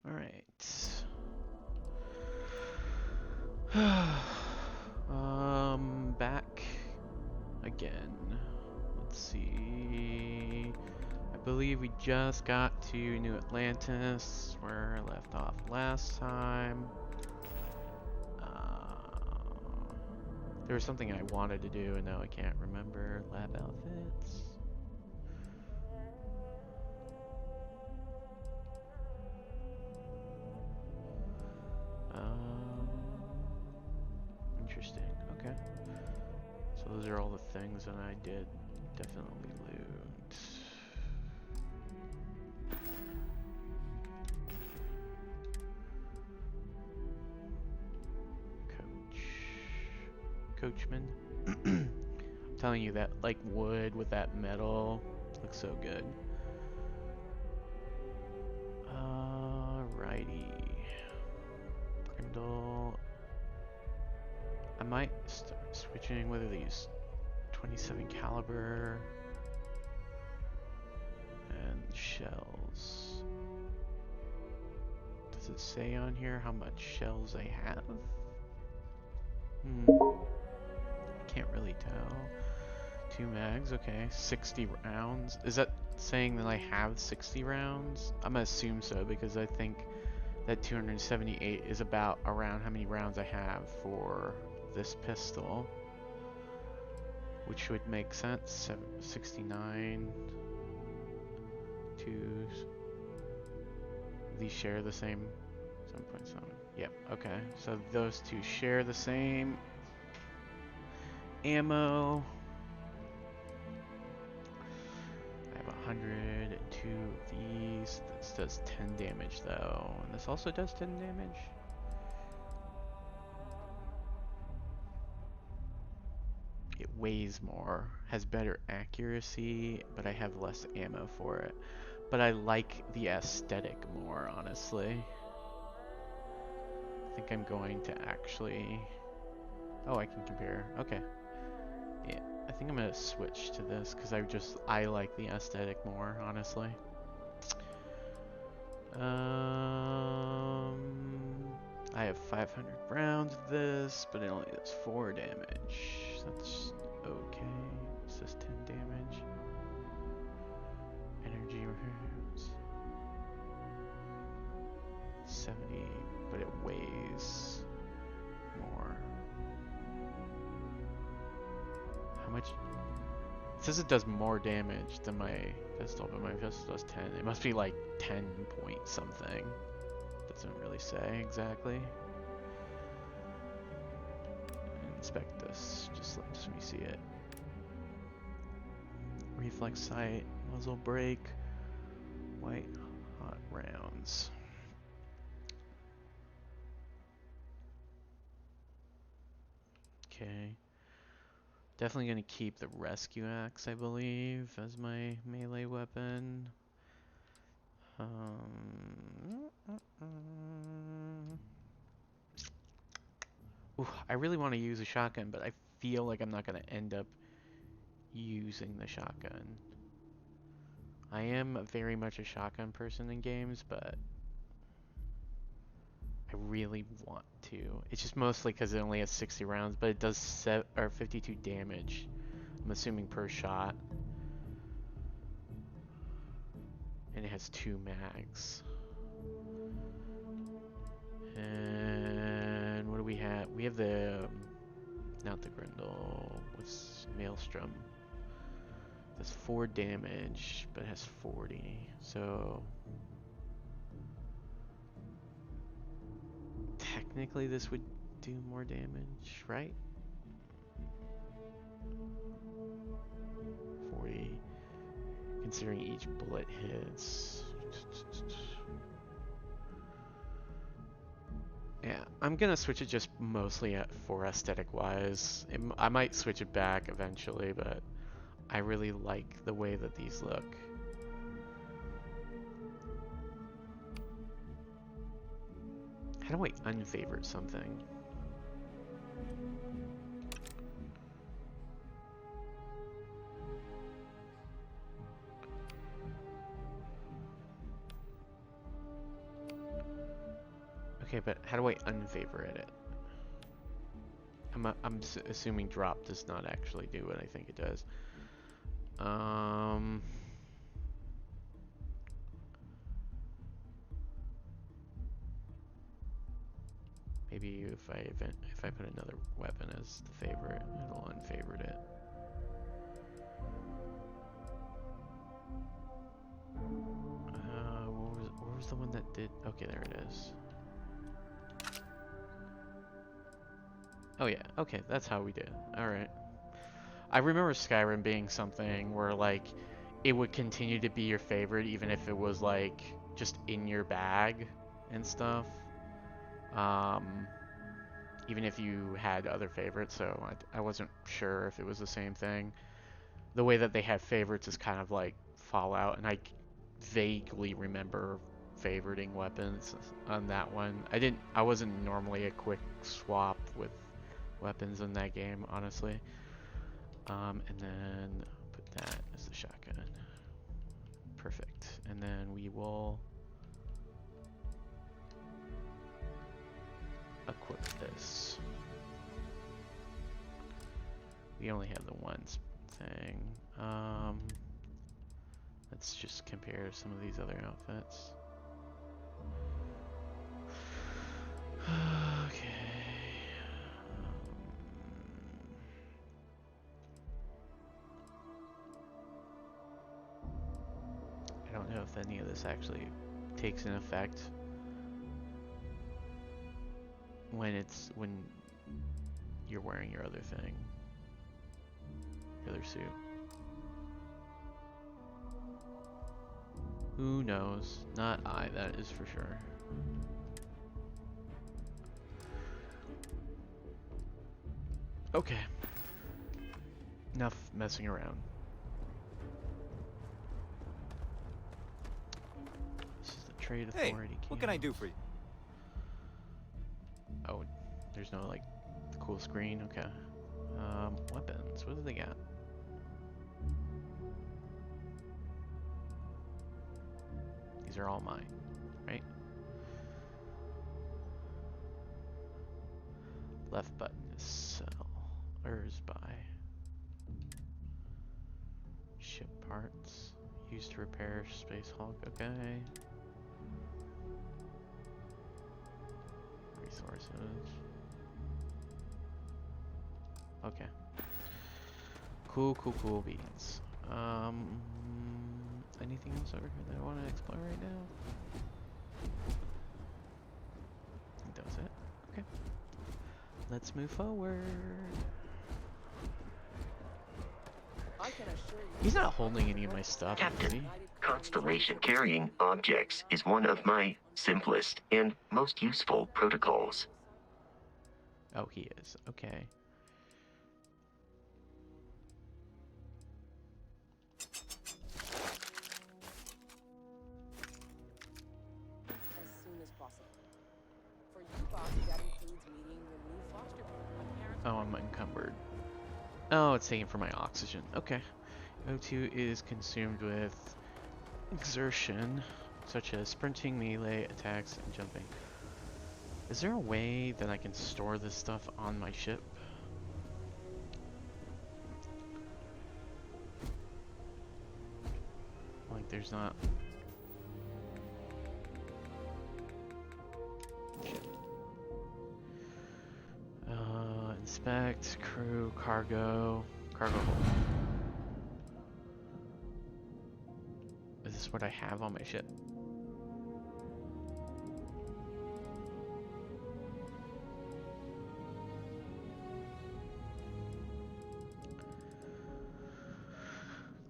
All right. Back again. Let's see. I believe we just got to New Atlantis, where I left off last time. There was something I wanted to do, and now I can't remember. Lab outfits. Interesting. Okay. So those are all the things that I did definitely loot. Coachman. I'm telling you that like wood with that metal looks so good. Alrighty. Grindle. I might start switching whether they use 27 caliber and shells. Does it say on here how much shells I have? Can't really tell. 2 mags, okay. 60 rounds. Is that saying that I have 60 rounds? I'm gonna assume so because I think that 278 is about around how many rounds I have for this pistol. Which would make sense. 69. 2. These share the same 7.7. Yep, okay. So those two share the same ammo. I have 102 of these. This does 10 damage though. And this also does 10 damage. It weighs more, has better accuracy, but I have less ammo for it. But I like the aesthetic more, honestly. I think I'm going to actually... Oh, I can compare. Okay. Yeah, I think I'm gonna switch to this because I like the aesthetic more, honestly. I have 500 rounds of this, but it only does 4 damage. That's okay. This does 10 damage. Energy rounds. 70, but it weighs more. How much? It says it does more damage than my pistol, but my pistol does 10. It must be like 10 point something. Doesn't really say exactly. Inspect this. Just let me see it. Reflex sight, muzzle brake, white hot rounds. Okay. Definitely gonna keep the rescue axe, I believe, as my melee weapon. Ooh, I really want to use a shotgun, but I feel like I'm not gonna end up using the shotgun. I am very much a shotgun person in games, but I really want to. It's just mostly because it only has 60 rounds, but it does 52 damage. I'm assuming per shot. And it has 2 mags. And what do we have? We have the, not the Grindle, what's Maelstrom? Does 4 damage, but it has 40. So technically this would do more damage, right? 40, considering each bullet hits. Yeah, I'm gonna switch it just mostly for aesthetic wise. I might switch it back eventually, but I really like the way that these look. How do I unfavorite something? Okay, but how do I unfavorite it? I'm assuming drop does not actually do what I think it does. Maybe if I put another weapon as the favorite, it'll unfavorite it. What was the one that did? Okay, there it is. Oh yeah, okay, that's how we did. All right. I remember Skyrim being something where like it would continue to be your favorite even if it was like just in your bag and stuff. Um, Even if you had other favorites, so I wasn't sure if it was the same thing. The way that they have favorites is kind of like Fallout, and I vaguely remember favoriting weapons on that one. I wasn't normally a quick swap with weapons in that game, honestly. And then put that as the shotgun. Perfect. And then we will equip this. We only have the one thing. Let's just compare some of these other outfits. Okay. I don't know if any of this actually takes an effect when you're wearing your other thing, the other suit. Who knows? Not I, that is for sure. Okay. Enough messing around. This is the trade authority. Hey, what can I do for you? Oh, there's no like cool screen. Okay. Weapons. What do they got? These are all mine, right? Left button is sell. Or is buy. Ship parts. Used to repair Space Hulk. Okay. Resources. Okay. Cool beans. Anything else over here that I want to explore right now? I think that was it. Okay. Let's move forward. He's not holding any of my stuff, is he? Captain, constellation carrying objects is one of my simplest and most useful protocols. Oh, he is. Okay. As soon as possible. For you, Bob, that includes meeting your new foster parents. Oh, I'm encumbered. Oh, it's taken for my oxygen. Okay. O2 is consumed with exertion, such as sprinting, melee, attacks, and jumping. Is there a way that I can store this stuff on my ship? Like, there's not... Shit. Inspect, crew, cargo hold. Is this what I have on my ship?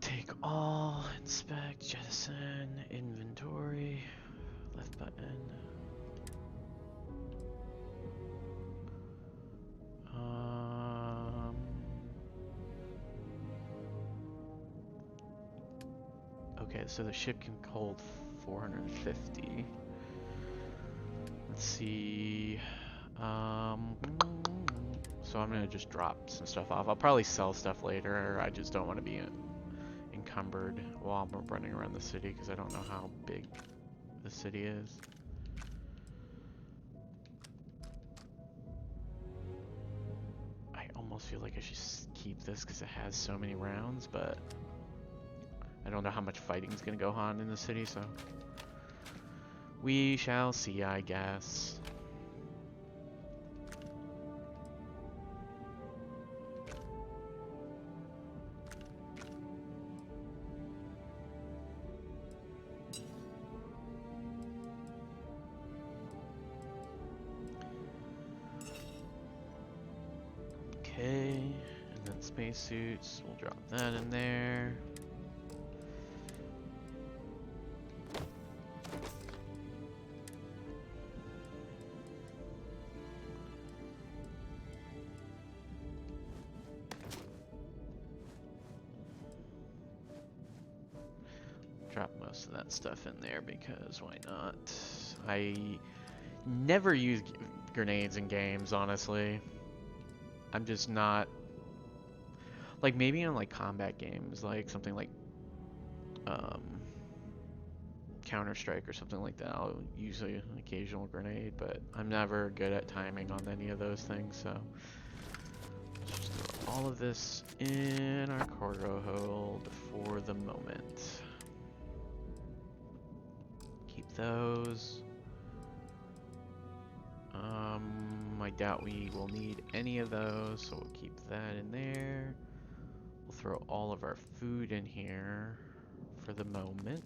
Take all, inspect, jettison, inventory, left button. Okay, so the ship can hold 450. Let's see. So I'm gonna just drop some stuff off. I'll probably sell stuff later. I just don't want to be encumbered while I'm running around the city because I don't know how big the city is. almost feel like I should keep this because it has so many rounds, but I don't know how much fighting's gonna go on in the city, so we shall see, I guess. Okay, and then spacesuits, we'll drop that in there. Drop most of that stuff in there because why not? I never use grenades in games, honestly. I'm just not, like, maybe in like combat games, like something like Counter-Strike or something like that, I'll use an occasional grenade, but I'm never good at timing on any of those things, so let's just throw all of this in our cargo hold for the moment. Keep those. I doubt we will need any of those, so we'll keep that in there. We'll throw all of our food in here for the moment.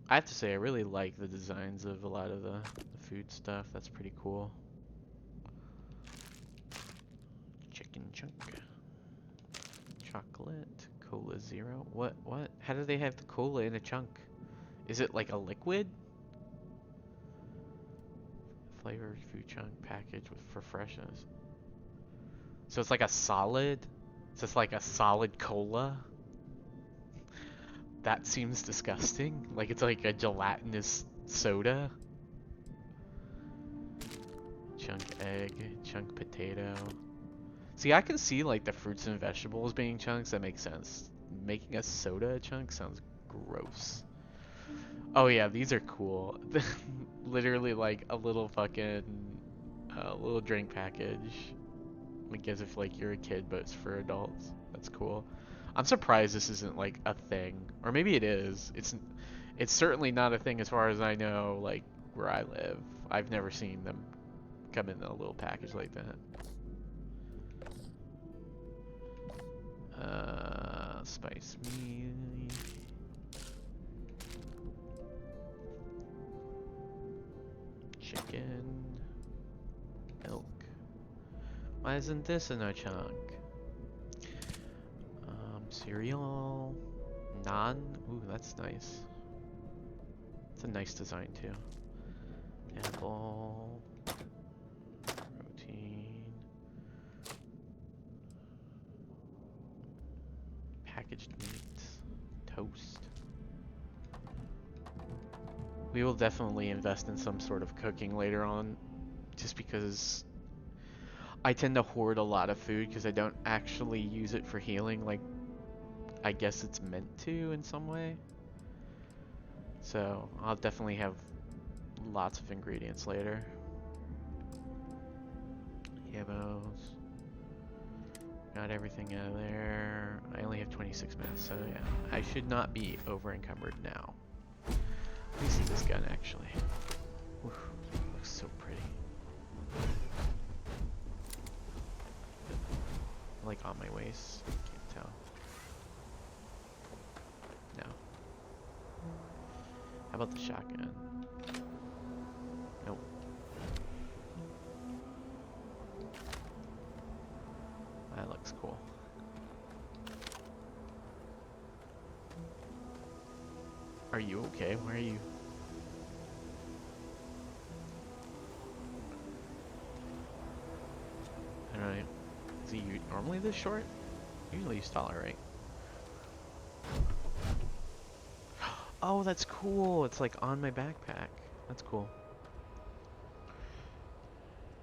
I have to say, I really like the designs of a lot of the food stuff. That's pretty cool. Chicken chunk. Chocolate. Cola Zero. What? How do they have the cola in a chunk? Is it like a liquid? Flavored food chunk package for freshness. So it's like a solid? So it's like a solid cola? That seems disgusting. Like it's like a gelatinous soda. Chunk egg, chunk potato. See, I can see like the fruits and vegetables being chunks. That makes sense. Making a soda a chunk sounds gross. Oh yeah, these are cool. Literally like a little fucking little drink package. Like as if like you're a kid, but it's for adults. That's cool. I'm surprised this isn't like a thing, or maybe it is. It's certainly not a thing as far as I know. Like where I live, I've never seen them come in a little package like that. Spice meat. Chicken. Milk. Why isn't this in a chunk? Cereal. Naan. Ooh, that's nice. It's a nice design too. Apple. Protein. Packaged meat. Toast. We will definitely invest in some sort of cooking later on, just because I tend to hoard a lot of food because I don't actually use it for healing, like I guess it's meant to in some way. So I'll definitely have lots of ingredients later. Yabos. Got everything out of there. I only have 26 minutes, so yeah. I should not be over encumbered now. Let me see this gun actually. Oof, looks so pretty. Like on my waist. Can't tell. No. How about the shotgun? Nope. That looks cool. Are you okay? Where are you? Alright. Is he normally this short? Usually he's taller, right? Oh, that's cool. It's like on my backpack. That's cool.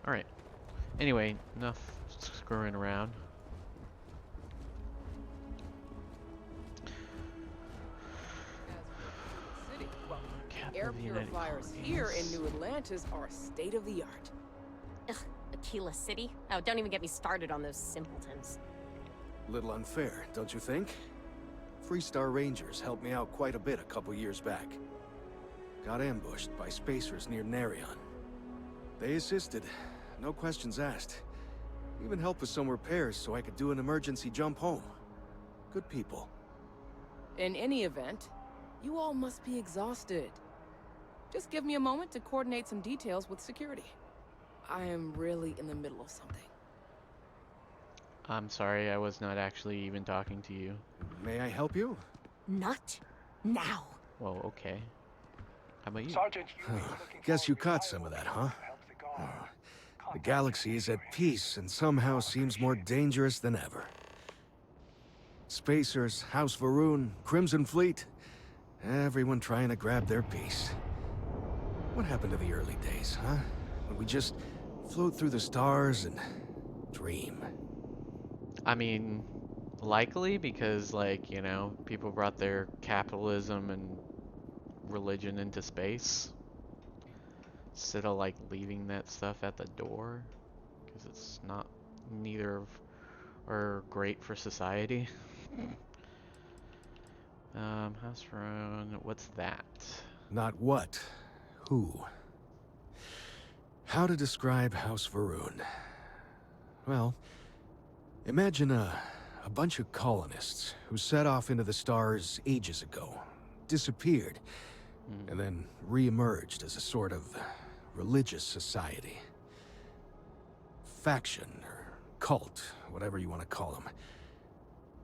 Alright. Anyway, enough screwing around. City. Well, air purifiers here in New Atlantis are state of the art. Ugh, a Tila City? Oh, don't even get me started on those simpletons. Little unfair, don't you think? Freestar Rangers helped me out quite a bit a couple years back. Got ambushed by spacers near Narion. They assisted, no questions asked. Even helped with some repairs so I could do an emergency jump home. Good people. In any event, you all must be exhausted. Just give me a moment to coordinate some details with security. I am really in the middle of something. I'm sorry, I was not actually even talking to you. May I help you? Not now. Well, okay. How about you? Sergeant, Guess you caught some of that, huh? The galaxy is at peace and somehow seems more dangerous than ever. Spacers, House Varun, Crimson Fleet, everyone trying to grab their piece. What happened to the early days, huh? When we just float through the stars and dream. I mean, likely because, like, you know, people brought their capitalism and religion into space. Instead of, like, leaving that stuff at the door. Because it's not, neither of, are great for society. House Run, what's that? Not what, who. How to describe House Varun? Well, imagine a bunch of colonists who set off into the stars ages ago, disappeared, and then re-emerged as a sort of religious society. Faction, or cult, whatever you want to call them.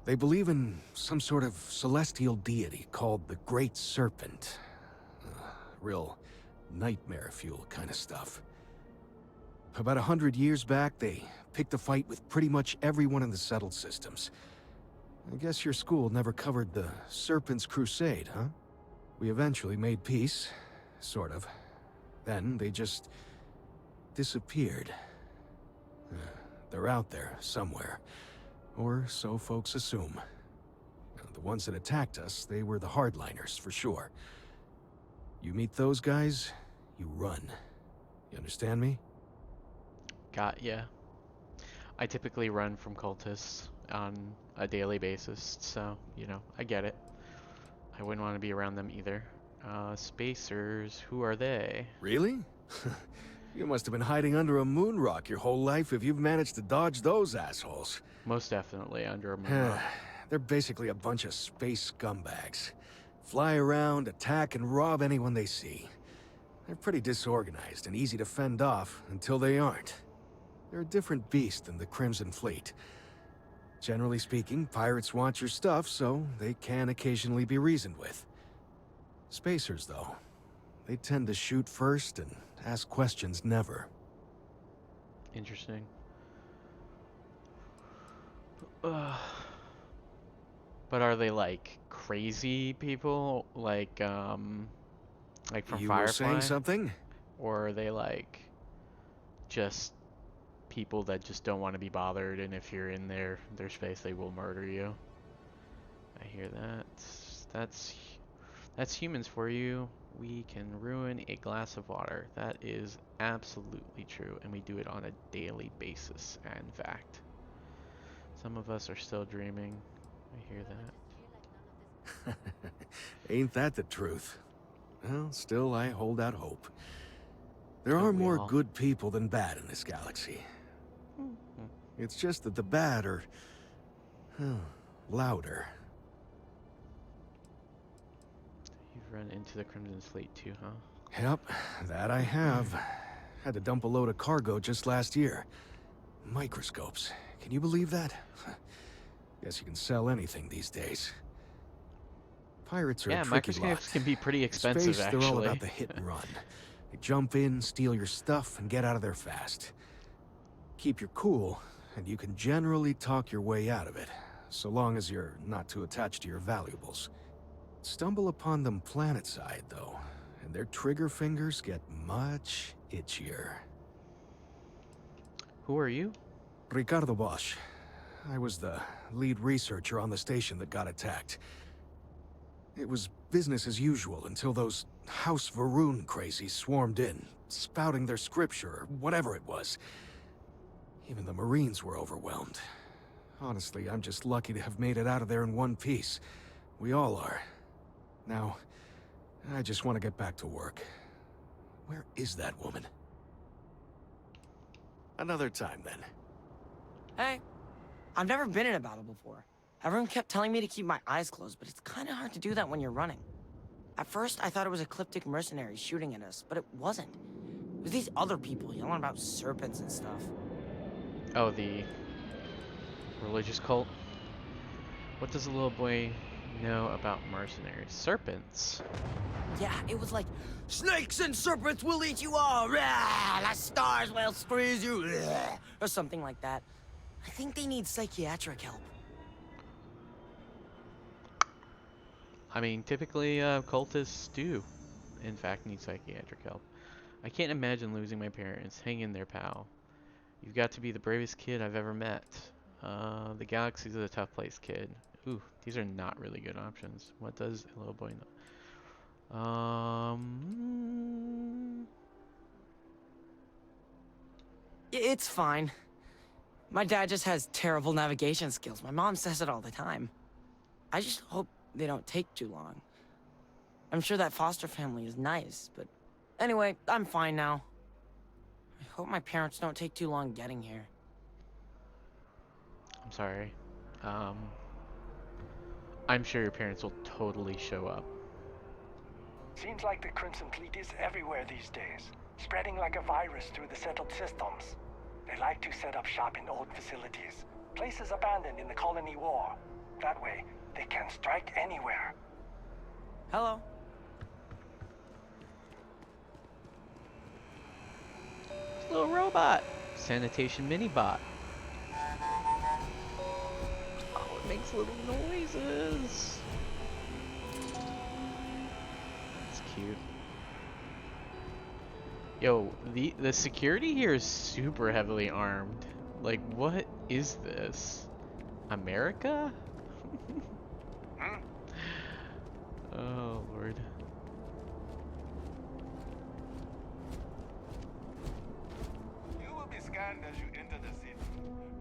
They believe in some sort of celestial deity called the Great Serpent. Real nightmare fuel kind of stuff. About 100 years back, they picked a fight with pretty much everyone in the settled systems. I guess your school never covered the Serpent's Crusade, huh? We eventually made peace, sort of. Then they just disappeared. They're out there somewhere, or so folks assume. The ones that attacked us, they were the hardliners, for sure. You meet those guys, you run. You understand me? Got ya. I typically run from cultists on a daily basis, so, you know, I get it. I wouldn't want to be around them either. Spacers, who are they? Really? You must have been hiding under a moon rock your whole life if you've managed to dodge those assholes. Most definitely under a moon rock. They're basically a bunch of space scumbags. Fly around, attack, and rob anyone they see. They're pretty disorganized and easy to fend off until they aren't. They're a different beast than the Crimson Fleet. Generally speaking, pirates want your stuff, so they can occasionally be reasoned with. Spacers, though, they tend to shoot first and ask questions never. Interesting. But are they like crazy people, like from You Firefly? were saying something? Or are they like just people that just don't want to be bothered, and if you're in their space, they will murder you? I hear that. That's humans for you. We can ruin a glass of water. That is absolutely true, and we do it on a daily basis, in fact. Some of us are still dreaming. I hear that. Ain't that the truth? Well, still, I hold out hope. There are Don't we more all? good people than bad in this galaxy. It's just that the bad are... louder. You've run into the Crimson Fleet too, huh? Yep, that I have. Had to dump a load of cargo just last year. Microscopes. Can you believe that? Guess you can sell anything these days. Pirates are Yeah, a tricky microscopes lot. can be pretty expensive, Space, actually. they're all about the hit and run. They jump in, steal your stuff, and get out of there fast. Keep your cool, and you can generally talk your way out of it, so long as you're not too attached to your valuables. Stumble upon them planetside, though, and their trigger fingers get much itchier. Who are you? Ricardo Bosch. I was the lead researcher on the station that got attacked. It was business as usual until those House Varun crazies swarmed in, spouting their scripture or whatever it was. Even the Marines were overwhelmed. Honestly, I'm just lucky to have made it out of there in one piece. We all are. Now, I just want to get back to work. Where is that woman? Another time, then. Hey, I've never been in a battle before. Everyone kept telling me to keep my eyes closed, but it's kind of hard to do that when you're running. At first, I thought it was ecliptic mercenaries shooting at us, but it wasn't. It was these other people yelling about serpents and stuff. Oh, the religious cult? What does a little boy know about mercenaries? Serpents. Yeah, it was like, snakes and serpents will eat you all, rah, the stars will squeeze you, rah, or something like that. I think they need psychiatric help. I mean, typically, cultists do, in fact, need psychiatric help. I can't imagine losing my parents. Hang in there, pal. You've got to be the bravest kid I've ever met. The galaxy's a tough place, kid. Ooh, these are not really good options. What does a little boy know? It's fine. My dad just has terrible navigation skills. My mom says it all the time. I just hope they don't take too long. I'm sure that foster family is nice, but anyway, I'm fine now. I hope my parents don't take too long getting here. I'm sorry. I'm sure your parents will totally show up. Seems like the Crimson Fleet is everywhere these days, spreading like a virus through the settled systems. They like to set up shop in old facilities, places abandoned in the colony war. That way, they can strike anywhere. Hello. Little robot. Sanitation mini bot. Oh, it makes little noises. That's cute. Yo, the security here is super heavily armed. Like, what is this? America? Oh, Lord. You will be scanned as you enter the city.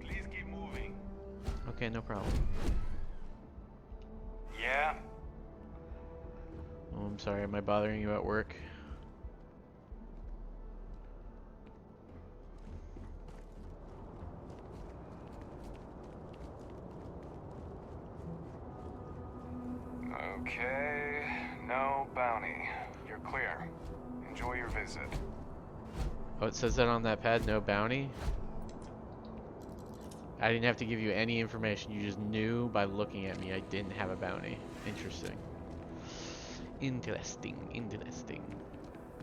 Please keep moving. Okay, no problem. Yeah? Oh, I'm sorry. Am I bothering you at work? Okay, no bounty. You're clear. Enjoy your visit. Oh, it says that on that pad, no bounty? I didn't have to give you any information. You just knew by looking at me I didn't have a bounty. Interesting. Interesting.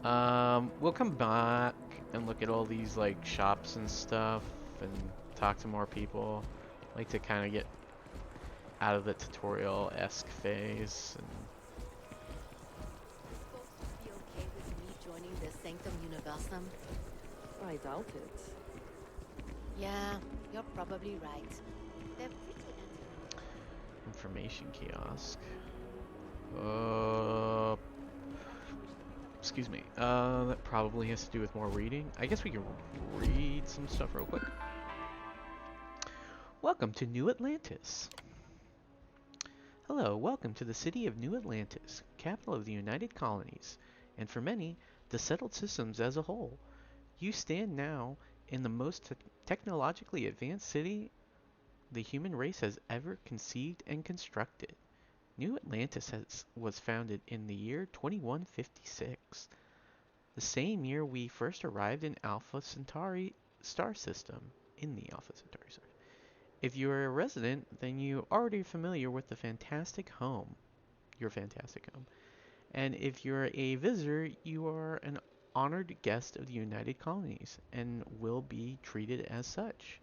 We'll come back and look at all these, like, shops and stuff and talk to more people. I like to kind of get out of the tutorial-esque phase. And Folks be okay with me joining the Sanctum Universum? I doubt it. Yeah, you're probably right. They're pretty anti- information kiosk. Excuse me. That probably has to do with more reading. I guess we can read some stuff real quick. Welcome to New Atlantis. Hello, welcome to the city of New Atlantis, capital of the United Colonies, and for many, the settled systems as a whole. You stand now in the most technologically advanced city the human race has ever conceived and constructed. New Atlantis was founded in the year 2156, the same year we first arrived in Alpha Centauri star system, in the Alpha Centauri star. If you are a resident, then you are already familiar with the fantastic home, your fantastic home. And if you're a visitor, you are an honored guest of the United Colonies and will be treated as such.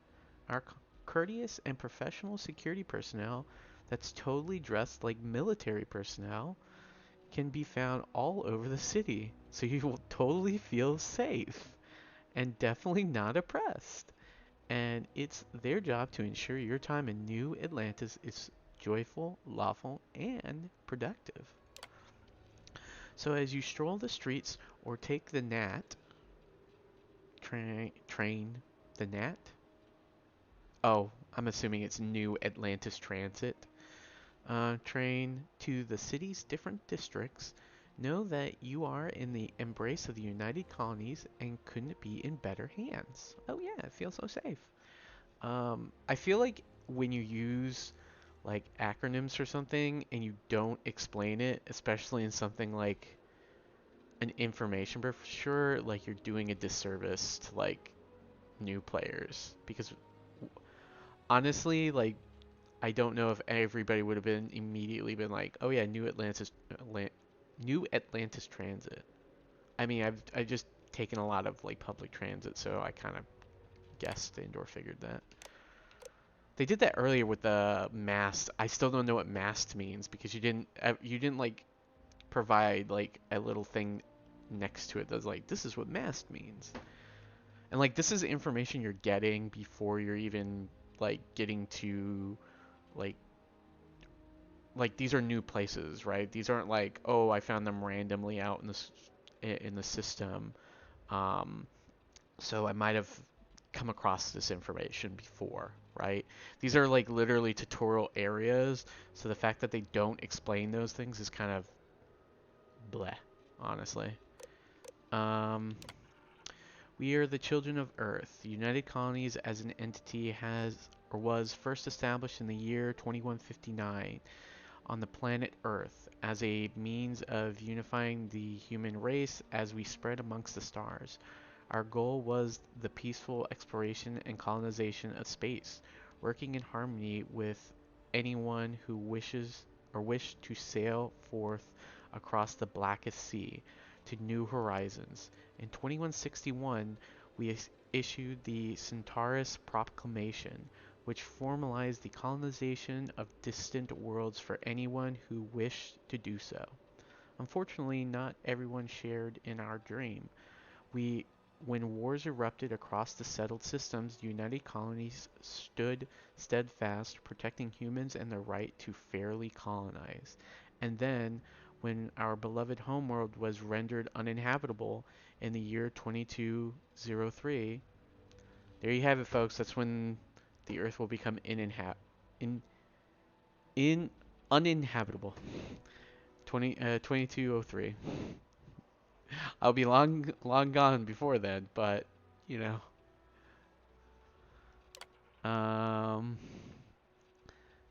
Our courteous and professional security personnel that's totally dressed like military personnel can be found all over the city, so you will totally feel safe and definitely not oppressed. And it's their job to ensure your time in New Atlantis is joyful, lawful, and productive. So as you stroll the streets or take the train, the Nat, Oh, I'm assuming it's New Atlantis Transit train to the city's different districts. Know that you are in the embrace of the United Colonies and couldn't be in better hands. Oh yeah, it feels so safe. I feel like when you use like acronyms or something and you don't explain it, especially in something like an information brochure, like you're doing a disservice to like new players. Because honestly, like I don't know if everybody would have been immediately been like, oh yeah, New Atlantis Transit. I mean, I've just taken a lot of like public transit, so I kind of guessed and or figured that. They did that earlier with the mast. I still don't know what mast means because you didn't like provide like a little thing next to it that's like this is what mast means. And like this is information you're getting before you're even like getting to like these are new places, right? These aren't like, oh, I found them randomly out in the system. Um, so I might have come across this information before, right? These are like literally tutorial areas, so the fact that they don't explain those things is kind of bleh, honestly. Um, we are the children of Earth. The United Colonies as an entity has or was first established in the year 2159 on the planet Earth as a means of unifying the human race as we spread amongst the stars. Our goal was the peaceful exploration and colonization of space, working in harmony with anyone who wished to sail forth across the blackest sea to new horizons. In 2161, we issued the Centaurus Proclamation, which formalized the colonization of distant worlds for anyone who wished to do so. Unfortunately, not everyone shared in our dream. We When wars erupted across the settled systems, the United Colonies stood steadfast, protecting humans and their right to fairly colonize. And then, when our beloved homeworld was rendered uninhabitable in the year 2203, there you have it, folks. That's when the Earth will become in in uninhabitable. 2203. I'll be long gone before then, but you know.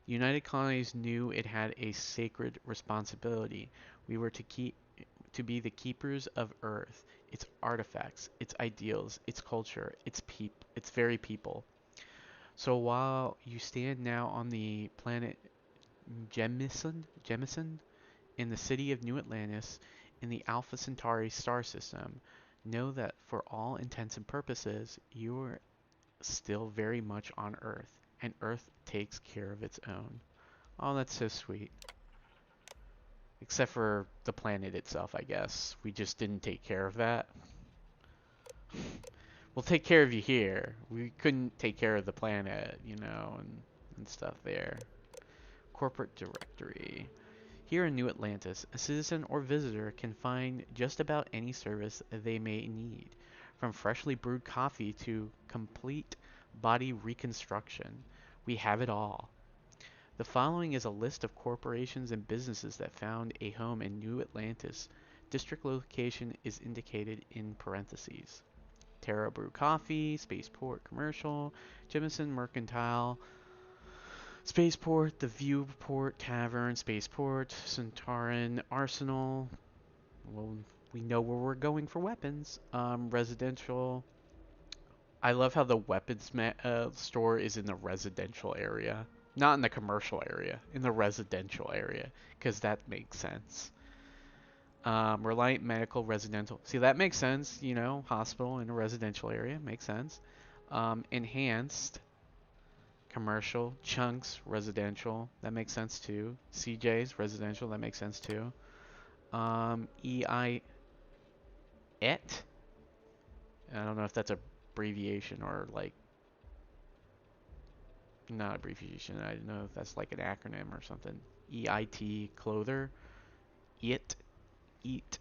United Colonies knew it had a sacred responsibility. We were to be the keepers of Earth, its artifacts, its ideals, its culture, its very people. So while you stand now on the planet Jemison, in the city of New Atlantis, in the Alpha Centauri star system, know that for all intents and purposes, you are still very much on Earth, and Earth takes care of its own. Oh, that's so sweet. Except for the planet itself, I guess. We just didn't take care of that. We'll take care of you here. We couldn't take care of the planet, and stuff there. Corporate directory. Here in New Atlantis, a citizen or visitor can find just about any service they may need, from freshly brewed coffee to complete body reconstruction. We have it all. The following is a list of corporations and businesses that found a home in New Atlantis. District location is indicated in parentheses. Terra Brew Coffee, Spaceport Commercial, Jemison Mercantile, Spaceport, the Viewport Tavern, Spaceport, Centauran Arsenal. Well, we know where we're going for weapons. Residential. I love how the weapons store is in the residential area. Not in the commercial area, in the residential area, because that makes sense. Reliant Medical Residential. See, that makes sense, hospital in a residential area, makes sense. Enhanced Commercial, Chunks Residential, that makes sense too. CJ's Residential, that makes sense too. EI ET? I don't know if that's a abbreviation or like not abbreviation. I don't know if that's like an acronym or something. EIT Clother. It. Eat.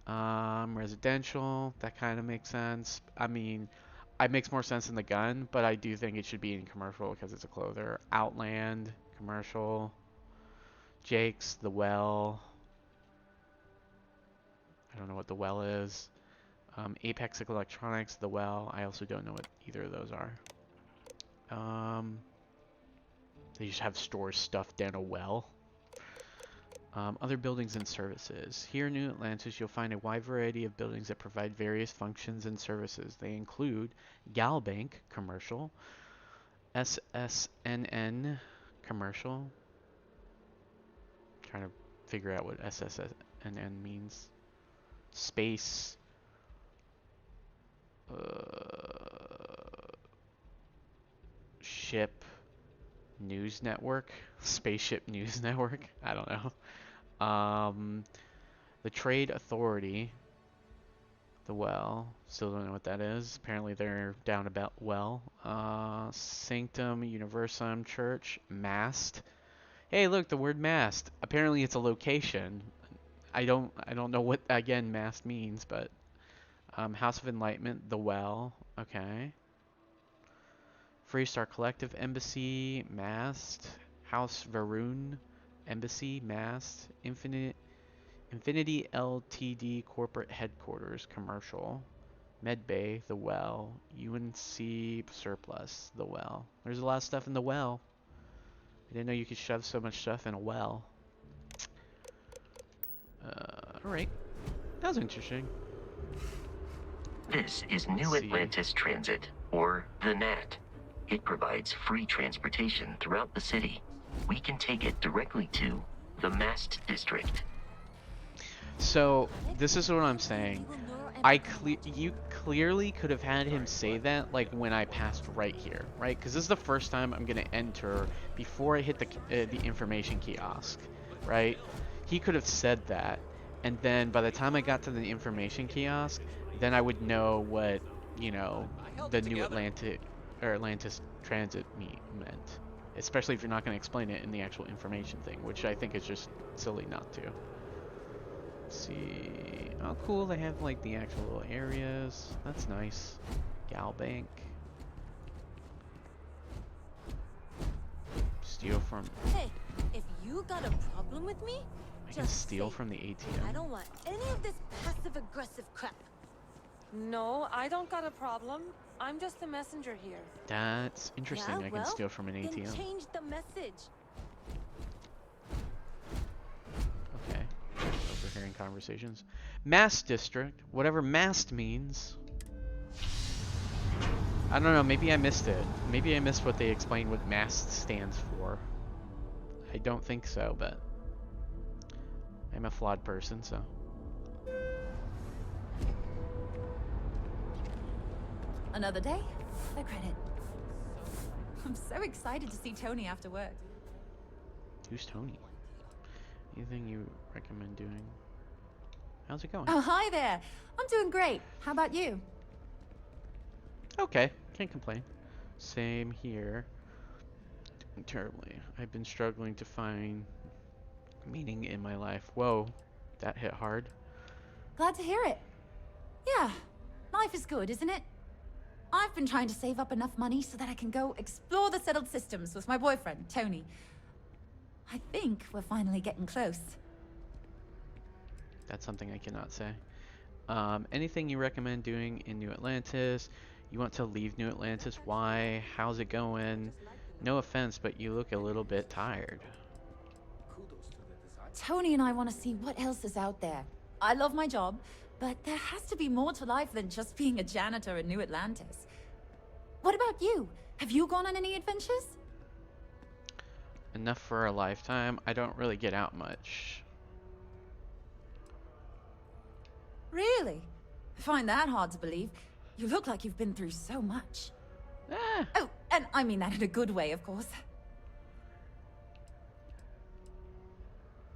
Residential. That kind of makes sense. I mean, it makes more sense in the gun, but I do think it should be in commercial because it's a clother. Outland, commercial. Jake's, The Well. I don't know what The Well is. Apex Electronics, The Well. I also don't know what either of those are. They just have stores stuffed down a well. Other buildings and services. Here in New Atlantis, you'll find a wide variety of buildings that provide various functions and services. They include Galbank, commercial, SSNN, commercial. Trying to figure out what SSNN means. Space. Ship. News Network. Spaceship News Network. I don't know. The Trade Authority. The Well. Still don't know what that is. Apparently they're down about well. Sanctum Universum Church. Mast. Hey, look, the word mast. Apparently it's a location. I don't know what again mast means, but House of Enlightenment, The Well. Okay. Freestar Collective Embassy, Mast. House Varun Embassy, Mast. Infinity Ltd Corporate Headquarters, Commercial. Medbay, The Well. UNC Surplus, The Well. There's a lot of stuff in The Well. I didn't know you could shove so much stuff in a well. Alright. That was interesting. This is New Atlantis Transit, or the NAT. It provides free transportation throughout the city. We can take it directly to the Mast District. So, this is what I'm saying. You clearly could have had him say that, like, when I passed right here, right? Because this is the first time I'm going to enter before I hit the information kiosk, right? He could have said that, and then by the time I got to the information kiosk, then I would know what, you know, the New Atlantis Transit meant. Especially if you're not going to explain it in the actual information thing, which I think is just silly not to. Let's see. Oh, cool. They have like the actual little areas. That's nice. Galbank. Steal from. Hey, if you got a problem with me, I can steal from the ATM. I don't want any of this passive-aggressive crap. No, I don't got a problem. I'm just the messenger here. That's interesting. Yeah, I can steal from an then ATM. change the message. Okay. Overhearing conversations. Mast District. Whatever mast means. I don't know. Maybe I missed it. Maybe I missed what they explained what mast stands for. I don't think so, but I'm a flawed person, so. Another day, no credit. I'm so excited to see Tony after work. Who's Tony? Anything you recommend doing? How's it going? Oh, hi there. I'm doing great. How about you? Okay, can't complain. Same here. Doing terribly. I've been struggling to find meaning in my life. Whoa, that hit hard. Glad to hear it. Yeah, life is good, isn't it? I've been trying to save up enough money so that I can go explore the settled systems with my boyfriend, Tony. I think we're finally getting close. That's something I cannot say. Anything you recommend doing in New Atlantis? You want to leave New Atlantis? Why? How's it going? No offense, but you look a little bit tired. Tony and I want to see what else is out there. I love my job, but there has to be more to life than just being a janitor in New Atlantis. What about you? Have you gone on any adventures? Enough for a lifetime. I don't really get out much. Really? I find that hard to believe. You look like you've been through so much. Ah. Oh, and I mean that in a good way, of course.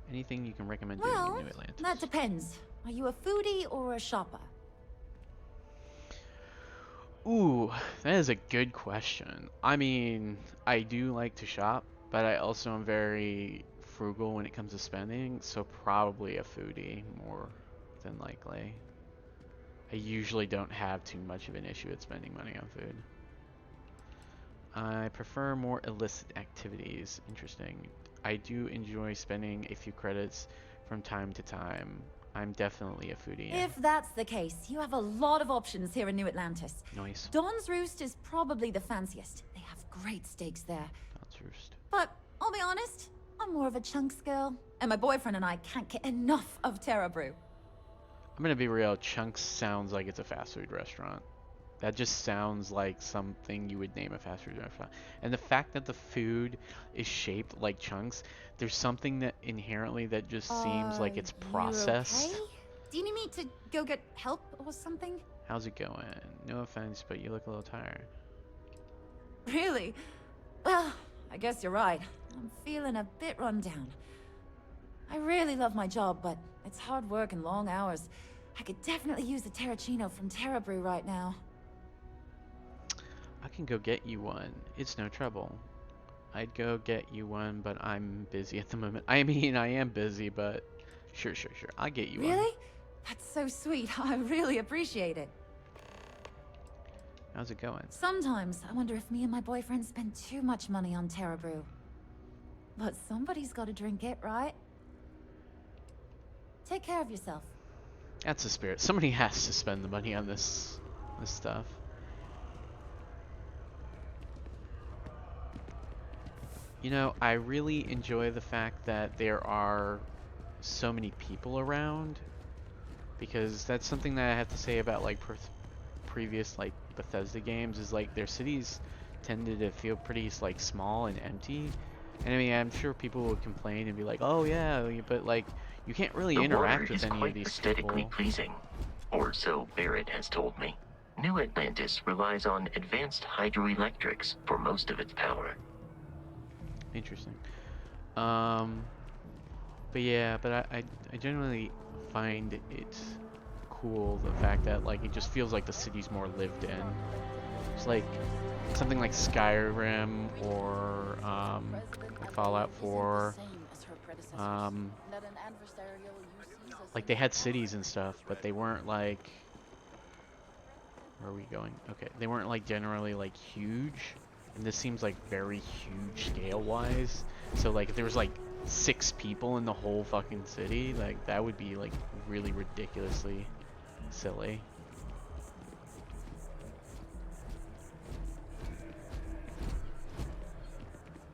Anything you can recommend doing in New Atlantis? That depends. Are you a foodie or a shopper? Ooh, that is a good question. I mean, I do like to shop, but I also am very frugal when it comes to spending, so probably a foodie more than likely. I usually don't have too much of an issue with spending money on food. I prefer more illicit activities. Interesting. I do enjoy spending a few credits from time to time. I'm definitely a foodie. If that's the case, you have a lot of options here in New Atlantis. Nice. Don's Roost is probably the fanciest. They have great steaks there. Don's Roost. But I'll be honest, I'm more of a chunks girl. And my boyfriend and I can't get enough of Terra Brew. I'm gonna be real, Chunks sounds like it's a fast food restaurant. That just sounds like something you would name a fast food restaurant. And the fact that the food is shaped like chunks, there's something that inherently that just seems like it's processed. You okay? Do you need me to go get help or something? How's it going? No offense, but you look a little tired. Really? Well, I guess you're right. I'm feeling a bit run down. I really love my job, but it's hard work and long hours. I could definitely use a Terracino from Terra Brew right now. I can go get you one. It's no trouble. I'd go get you one, but I'm busy at the moment. I mean, I am busy, but sure. I'll get you one. Really? That's so sweet. I really appreciate it. How's it going? Sometimes I wonder if me and my boyfriend spend too much money on Terra Brew. But somebody's got to drink it, right? Take care of yourself. That's the spirit. Somebody has to spend the money on this stuff. You know, I really enjoy the fact that there are so many people around, because that's something that I have to say about like previous like Bethesda games, is like their cities tended to feel pretty like small and empty. And I mean, I'm sure people would complain and be like, "Oh yeah," but like you can't really interact with any of these aesthetically people. pleasing, or so Barrett has told me. New Atlantis relies on advanced hydroelectrics for most of its power. Interesting. But yeah, but I generally find it cool, the fact that like it just feels like the city's more lived in. It's like something like Skyrim or like Fallout 4. Like they had cities and stuff, but they weren't like, where are we going? Okay, they weren't like generally like huge. And this seems like very huge scale wise. So like if there was like 6 people in the whole fucking city, like that would be like really ridiculously silly.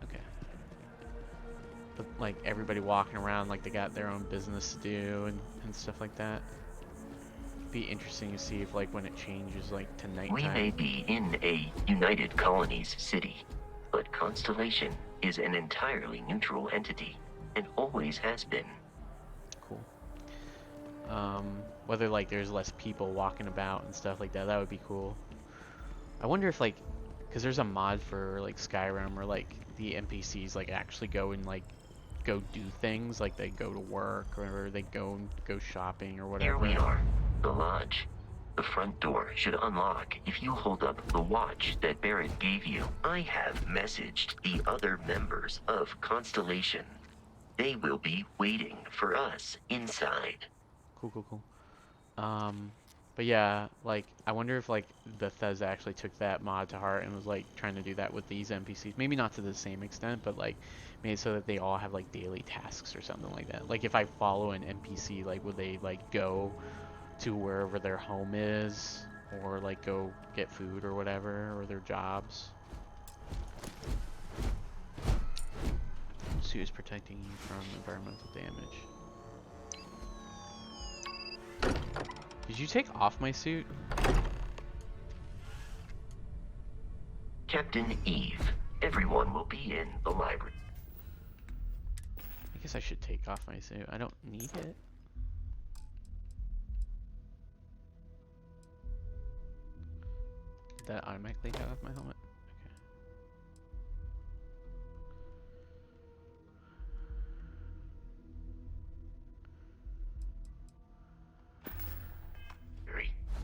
Okay. But like everybody walking around like they got their own business to do and stuff like that. Be interesting to see if like when it changes like to nighttime. We may be in a United Colonies city, but Constellation is an entirely neutral entity and always has been. Cool. Whether like there's less people walking about and stuff like that, that would be cool. I wonder if like, because there's a mod for like Skyrim where like the NPCs like actually go and like go do things, like they go to work or they go shopping or whatever. Here we are. The lodge. The front door should unlock if you hold up the watch that Barrett gave you. I have messaged the other members of Constellation. They will be waiting for us inside. Cool. But yeah, like I wonder if like Bethesda actually took that mod to heart and was like trying to do that with these NPCs. Maybe not to the same extent, but like made it so that they all have like daily tasks or something like that. Like if I follow an NPC, like would they like go to wherever their home is, or like go get food or whatever, or their jobs. Suit is protecting you from environmental damage. Did you take off my suit? Captain Eve, everyone will be in the library. I guess I should take off my suit. I don't need it. Did that automatically take off my helmet?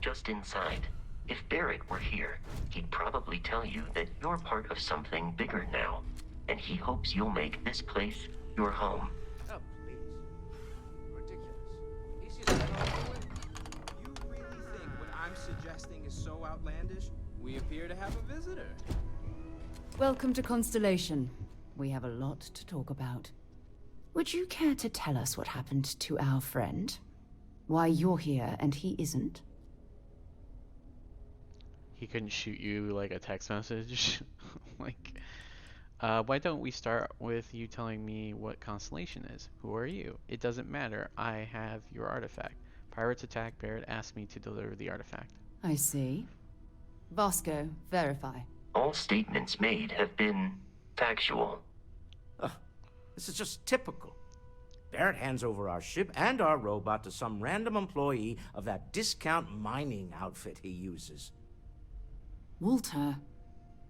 Just inside. If Barrett were here, he'd probably tell you that you're part of something bigger now, and he hopes you'll make this place your home. Oh, please. Ridiculous. He's just you really think when outlandish, we appear to have a visitor. Welcome to Constellation. We have a lot to talk about. Would you care to tell us what happened to our friend? Why you're here and he isn't? He couldn't shoot you like a text message. Like, why don't we start with you telling me what Constellation is? Who are you? It doesn't matter. I have your artifact. Pirates attack. Barrett asked me to deliver the artifact. I see. Vasco, verify. All statements made have been factual. This is just typical. Barrett hands over our ship and our robot to some random employee of that discount mining outfit he uses. Walter.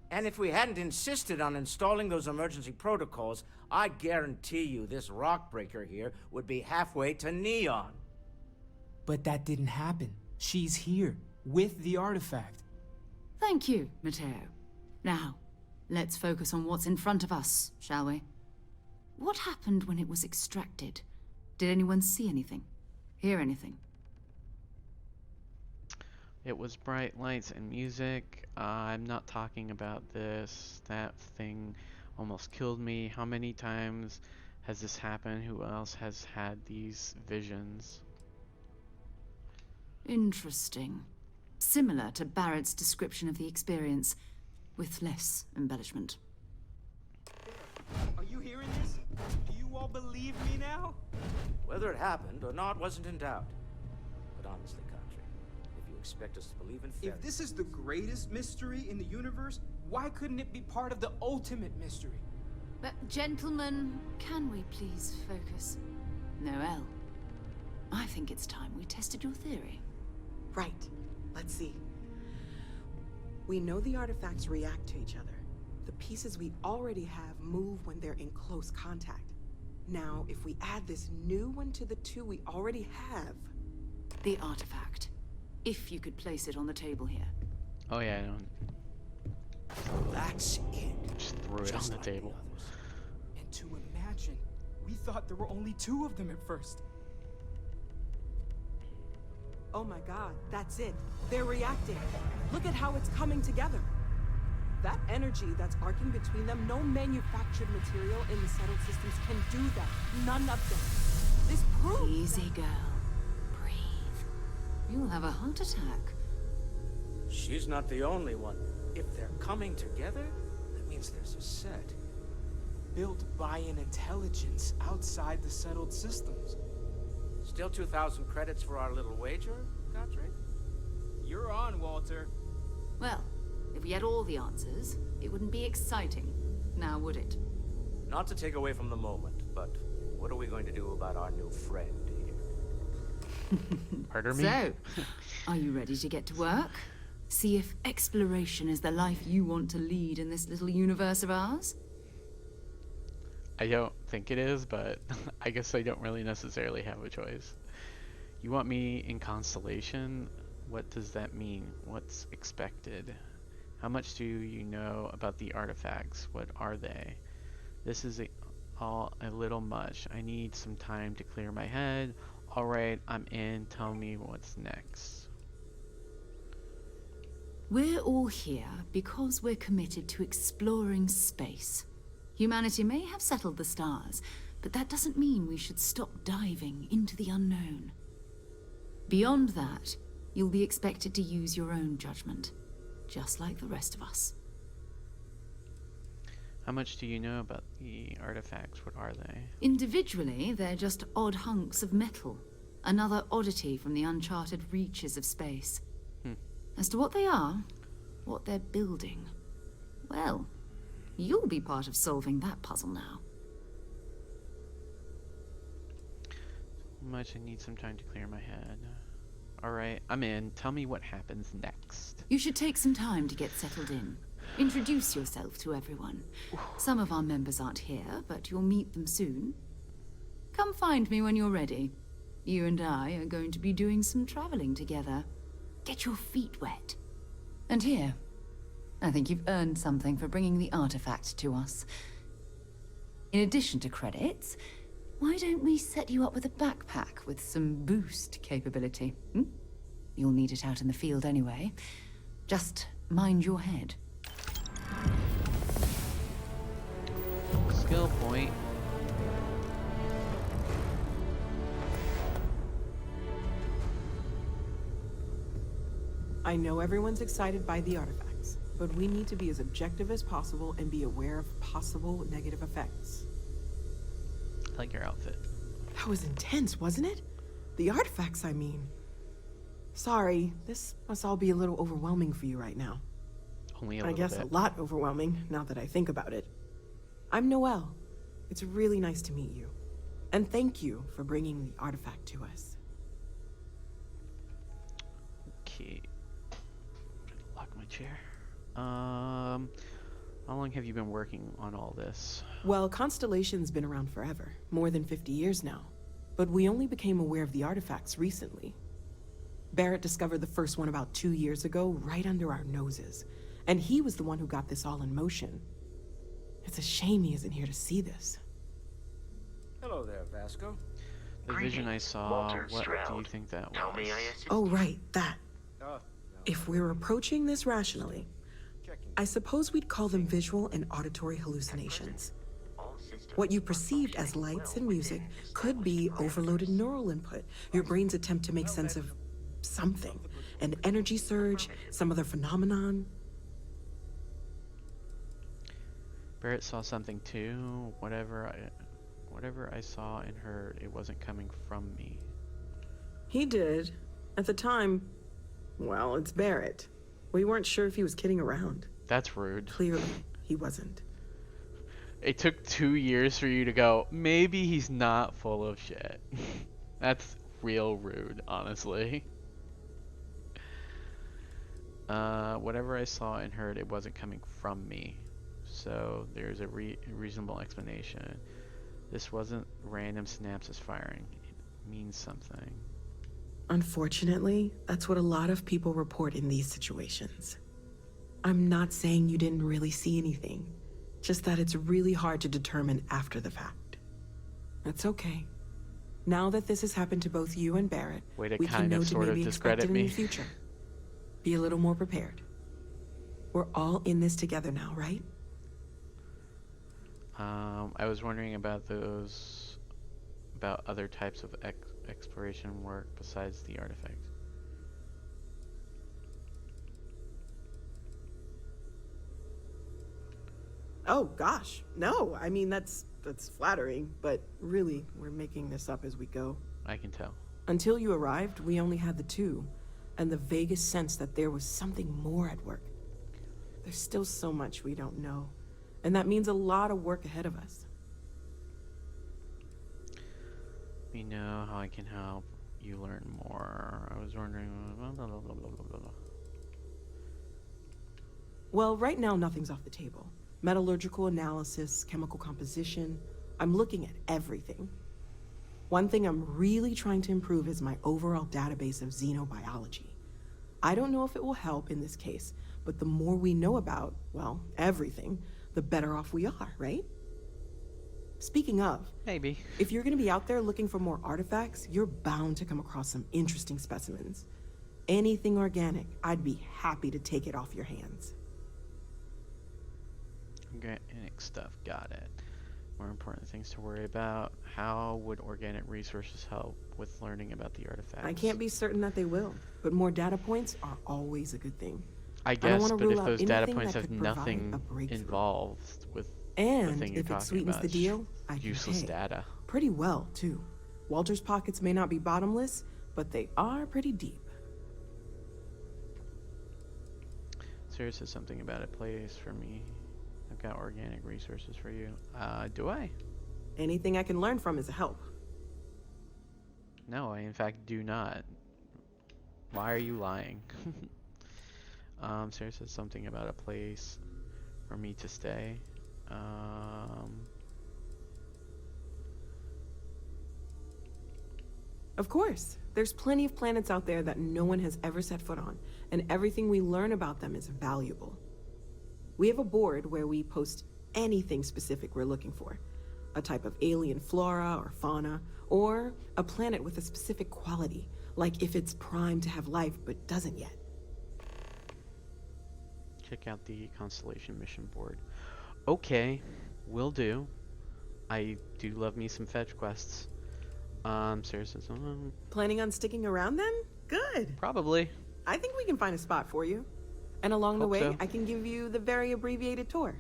And if we hadn't insisted on installing those emergency protocols, I guarantee you this rockbreaker here would be halfway to Neon. But that didn't happen. She's here, with the artifact. Thank you, Matteo. Now, let's focus on what's in front of us, shall we? What happened when it was extracted? Did anyone see anything? Hear anything? It was bright lights and music. I'm not talking about this. That thing almost killed me. How many times has this happened? Who else has had these visions? Interesting. Similar to Barrett's description of the experience, with less embellishment. Are you hearing this? Do you all believe me now? Whether it happened or not wasn't in doubt. But honestly, Country, if you expect us to believe in fairy... If this is the greatest mystery in the universe, why couldn't it be part of the ultimate mystery? But, gentlemen, can we please focus? Noel, I think it's time we tested your theory. Right. Let's see. We know the artifacts react to each other. The pieces we already have move when they're in close contact. Now, if we add this new one to the two we already have... The artifact. If you could place it on the table here. Oh yeah, I don't... That's it. Just threw it on the table. And to imagine, we thought there were only two of them at first. Oh my god, that's it. They're reacting. Look at how it's coming together. That energy that's arcing between them, no manufactured material in the settled systems can do that. None of them. This proves... Easy, girl. Breathe. You'll have a heart attack. She's not the only one. If they're coming together, that means there's a set. Built by an intelligence outside the settled systems. Still 2,000 credits for our little wager, Country? You're on, Walter. Well, if we had all the answers, it wouldn't be exciting, now would it? Not to take away from the moment, but what are we going to do about our new friend here? Pardon me? So, are you ready to get to work? See if exploration is the life you want to lead in this little universe of ours? I don't think it is, but I guess I don't really necessarily have a choice. You want me in Constellation? What does that mean? What's expected? How much do you know about the artifacts? What are they? This is all a little much. I need some time to clear my head. Alright, I'm in. Tell me what's next. We're all here because we're committed to exploring space. Humanity may have settled the stars, but that doesn't mean we should stop diving into the unknown. Beyond that, you'll be expected to use your own judgment, just like the rest of us. How much do you know about the artifacts? What are they? Individually, they're just odd hunks of metal, another oddity from the uncharted reaches of space. As to what they are, what they're building, well, you'll be part of solving that puzzle now. Much I need some time to clear my head. Alright, I'm in. Tell me what happens next. You should take some time to get settled in. Introduce yourself to everyone. Some of our members aren't here, but you'll meet them soon. Come find me when you're ready. You and I are going to be doing some traveling together. Get your feet wet. And here, I think you've earned something for bringing the artifact to us. In addition to credits, why don't we set you up with a backpack with some boost capability? You'll need it out in the field anyway. Just mind your head. Skill point. I know everyone's excited by the artifacts, but we need to be as objective as possible and be aware of possible negative effects. I like your outfit. That was intense, wasn't it? The artifacts, I mean. Sorry, this must all be a little overwhelming for you right now. Only a I little guess bit. a lot overwhelming, now that I think about it. I'm Noelle. It's really nice to meet you. And thank you for bringing the artifact to us. Okay. Lock my chair. How long have you been working on all this? Well, Constellation's been around forever, more than 50 years now. But we only became aware of the artifacts recently. Barrett discovered the first one about 2 years ago, right under our noses. And he was the one who got this all in motion. It's a shame he isn't here to see this. Hello there, Vasco. The vision I saw, what do you think that was? Oh, right, that. If we're approaching this rationally, I suppose we'd call them visual and auditory hallucinations. What you perceived as lights and music could be overloaded neural input, your brain's attempt to make sense of something, an energy surge, some other phenomenon. Barrett saw something too. Whatever I saw and heard, it wasn't coming from me. He did. At the time, well, it's Barrett. We weren't sure if he was kidding around. That's rude. Clearly, he wasn't. It took 2 years for you to go, maybe he's not full of shit. That's real rude, honestly. Whatever I saw and heard, it wasn't coming from me. So there's a reasonable explanation. This wasn't random synapses firing. It means something. Unfortunately, that's what a lot of people report in these situations. I'm not saying you didn't really see anything, just that it's really hard to determine after the fact. That's okay. Now that this has happened to both you and Barrett, Way to we can kind know of to sort of maybe expect discredit it in me. the future. Be a little more prepared. We're all in this together now, right? I was wondering about other types of exploration work besides the artifacts. Oh gosh, no. I mean, that's flattering, but really, we're making this up as we go. I can tell. Until you arrived, we only had the two, and the vaguest sense that there was something more at work. There's still so much we don't know, and that means a lot of work ahead of us. Let me know how I can help you learn more. I was wondering... Blah, blah, blah, blah, blah, blah. Well, right now, nothing's off the table. Metallurgical analysis, chemical composition. I'm looking at everything. One thing I'm really trying to improve is my overall database of xenobiology. I don't know if it will help in this case, but the more we know about, well, everything, the better off we are, right? Speaking of, maybe. If you're gonna be out there looking for more artifacts, you're bound to come across some interesting specimens. Anything organic, I'd be happy to take it off your hands. Organic stuff, got it. More important things to worry about. How would organic resources help with learning about the artifacts? I can't be certain that they will, but more data points are always a good thing. I don't guess, wanna but rule if out those data anything points that have could provide nothing a breakthrough. involved with the And thing you're if it talking sweetens about, the it's deal, I can useless pay. data. Pretty well, too. Walter's pockets may not be bottomless, but they are pretty deep. Sarah says something about a place for me. I've got organic resources for you. Do I? Anything I can learn from is a help. No, I in fact do not. Why are you lying? Sarah says something about a place for me to stay. Of course. There's plenty of planets out there that no one has ever set foot on, and everything we learn about them is valuable. We have a board where we post anything specific we're looking for. A type of alien flora or fauna, or a planet with a specific quality, like if it's primed to have life but doesn't yet. Check out the Constellation mission board. Okay, will do. I do love me some fetch quests. Sarah says, Planning on sticking around then? Good. Probably. I think we can find a spot for you. And along the Hope way, so. I can give you the very abbreviated tour.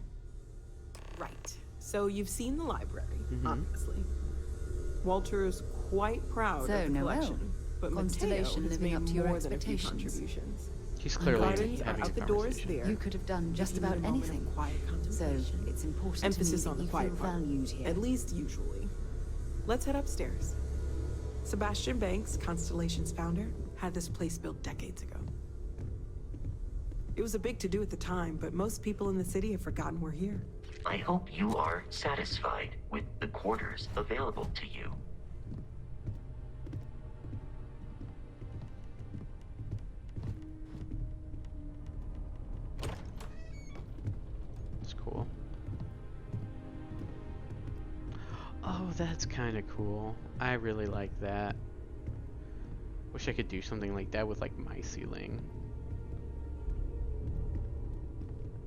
Right. So you've seen the library, obviously. Walter is quite proud So, of the Noelle, collection, but Constellation Mateo has living made up to your more than a few expectations. contributions. He's clearly Gardens are having a out the doors conversation. there. You could have done just Even about a moment of anything. quiet So contemplation. it's important Emphasis to me on that the you quiet feel part. valued here. At least usually. Let's head upstairs. Sebastian Banks, Constellation's founder, had this place built decades ago. It was a big to-do at the time, but most people in the city have forgotten we're here. I hope you are satisfied with the quarters available to you. It's cool. Oh, that's kind of cool. I really like that. Wish I could do something like that with like my ceiling.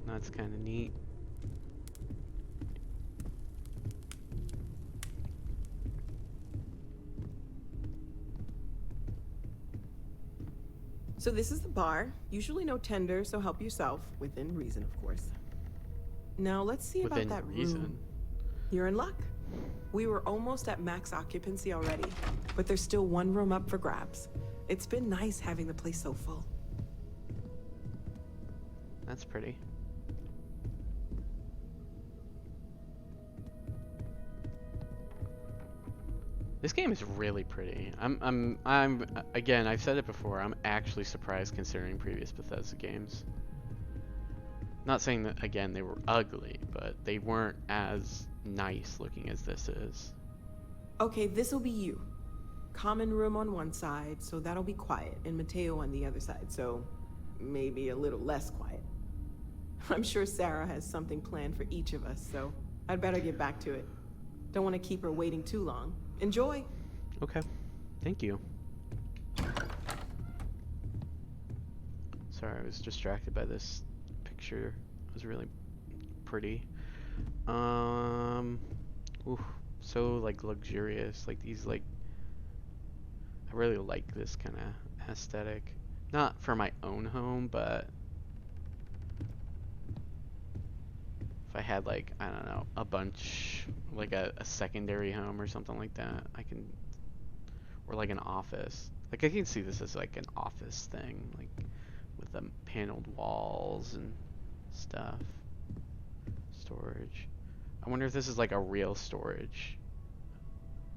That's kind of neat. So this is the bar. Usually no tender, so help yourself. Within reason, of course. Now let's see Within about that reason. room. You're in luck. We were almost at max occupancy already, but there's still one room up for grabs. It's been nice having the place so full. That's pretty. This game is really pretty. I'm again, I've said it before, I'm actually surprised considering previous Bethesda games. Not saying that, again, they were ugly, but they weren't as nice looking as this is. Okay, this'll be you. Common room on one side, so that'll be quiet, and Mateo on the other side, so maybe a little less quiet. I'm sure Sarah has something planned for each of us, so I'd better get back to it. Don't want to keep her waiting too long. Enjoy! Okay, thank you. Sorry, I was distracted by this picture. It was really pretty. Ooh, so like luxurious, like these like, I really like this kind of aesthetic. Not for my own home, but if I had like, I don't know, a bunch, like a secondary home or something like that, I can, or like an office. Like I can see this as like an office thing, like with the paneled walls and stuff. Storage. I wonder if this is like a real storage.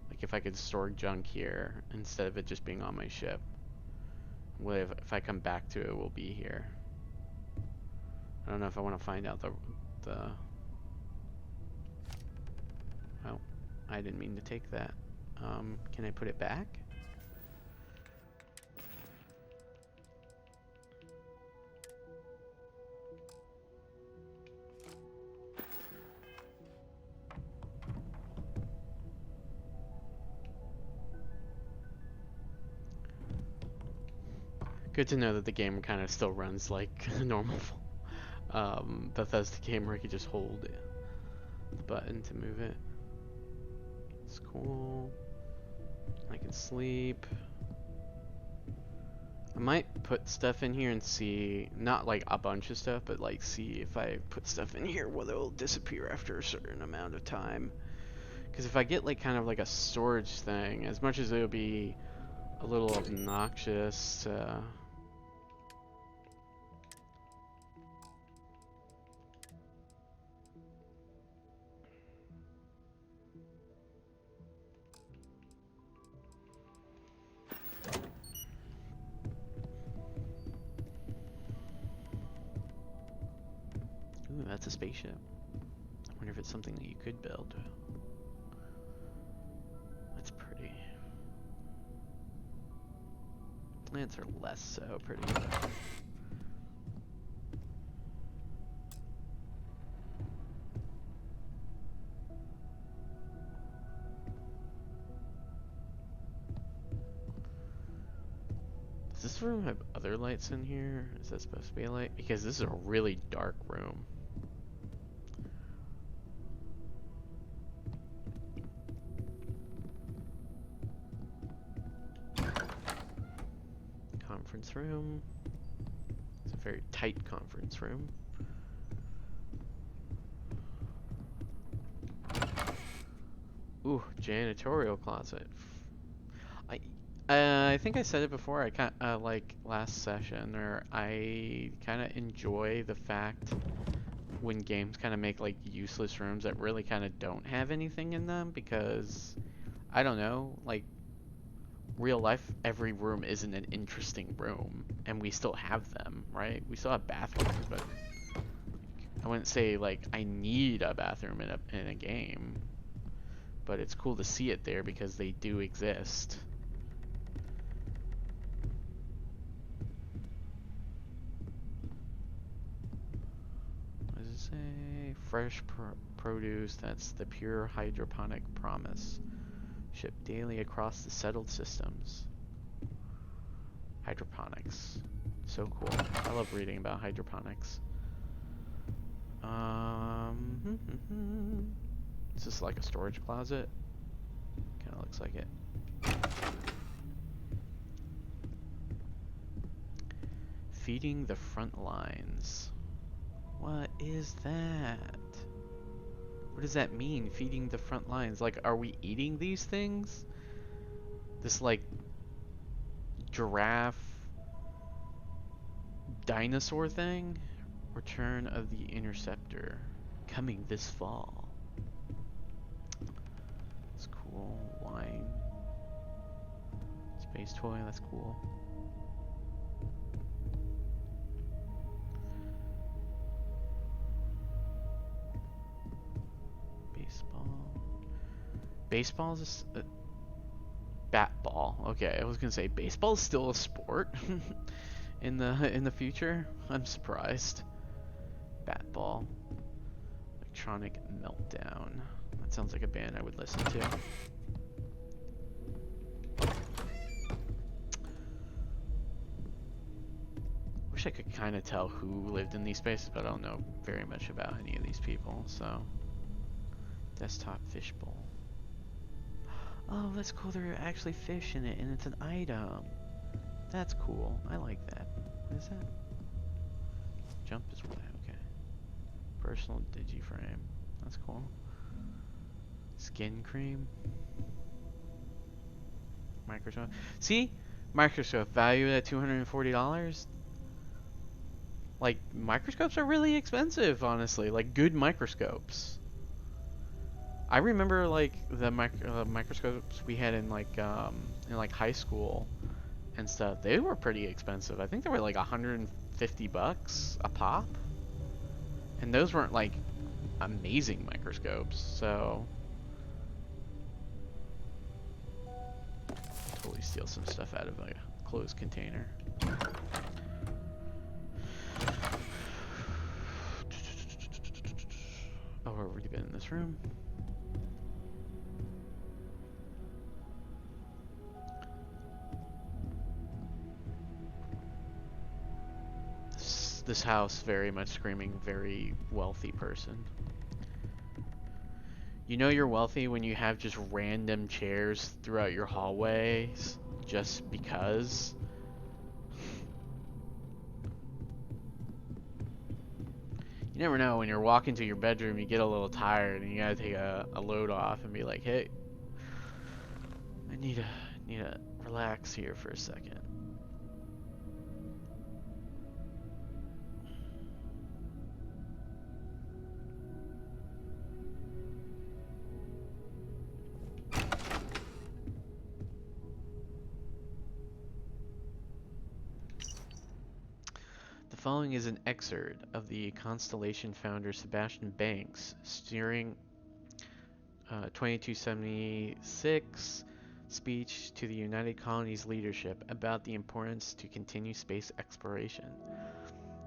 Like if I could store junk here instead of it just being on my ship. What if I come back to it, will be here. I don't know if I want to find out the well, I didn't mean to take that. Can I put it back? Good to know that the game kind of still runs like a normal Bethesda game where you can just hold the button to move it. It's cool. I can sleep. I might put stuff in here and see, not like a bunch of stuff, but like see if I put stuff in here, whether it'll disappear after a certain amount of time. Because if I get like kind of like a storage thing, as much as it'll be a little obnoxious, ooh, that's a spaceship. I wonder if it's something that you could build. That's pretty. Plants are less so pretty. This this room have other lights in here? Is that supposed to be a light? Because this is a really dark room. Conference room. It's a very tight conference room. Ooh, janitorial closet. I think I said it before. I kind like last session, or I kind of enjoy the fact when games kind of make like useless rooms that really kind of don't have anything in them, because I don't know, like real life, every room isn't an interesting room, and we still have them, right? We still have bathrooms, but I wouldn't say like I need a bathroom in a game, but it's cool to see it there because they do exist. What does it say? Fresh produce, that's the pure hydroponic promise. Shipped daily across the settled systems. Hydroponics. So cool. I love reading about hydroponics. Is this like a storage closet? Kind of looks like it. Feeding the front lines. What is that? What does that mean, feeding the front lines? Like, are we eating these things? This, like, giraffe dinosaur thing? Return of the Interceptor. Coming this fall. That's cool. Wine. Space toy, that's cool. Baseball is a bat ball. Okay, I was gonna say baseball is still a sport in the future. I'm surprised. Bat ball. Electronic Meltdown. That sounds like a band I would listen to. Wish I could kind of tell who lived in these spaces, but I don't know very much about any of these people. So, desktop fishbowl. Oh, that's cool. There are actually fish in it, and it's an item. That's cool. I like that. What is that? Jump is what? Okay. Personal digiframe. That's cool. Skin cream. Microscope. See? Microscope valued at $240. Like, microscopes are really expensive, honestly. Like, good microscopes. I remember like the microscopes we had in like high school and stuff. They were pretty expensive. I think they were like $150 a pop, and those weren't like amazing microscopes. So totally steal some stuff out of a closed container. Oh, we've already been in this room. This house very much screaming very wealthy person. You know you're wealthy when you have just random chairs throughout your hallways just because. You never know, when you're walking to your bedroom, you get a little tired and you gotta take a load off and be like, hey, I need to relax here for a second. The following is an excerpt of the Constellation founder Sebastian Banks steering 2276 speech to the United Colonies leadership about the importance to continue space exploration.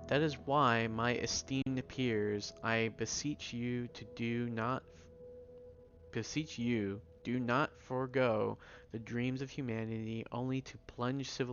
That is why, my esteemed peers, I beseech you, do not forego the dreams of humanity only to plunge civilization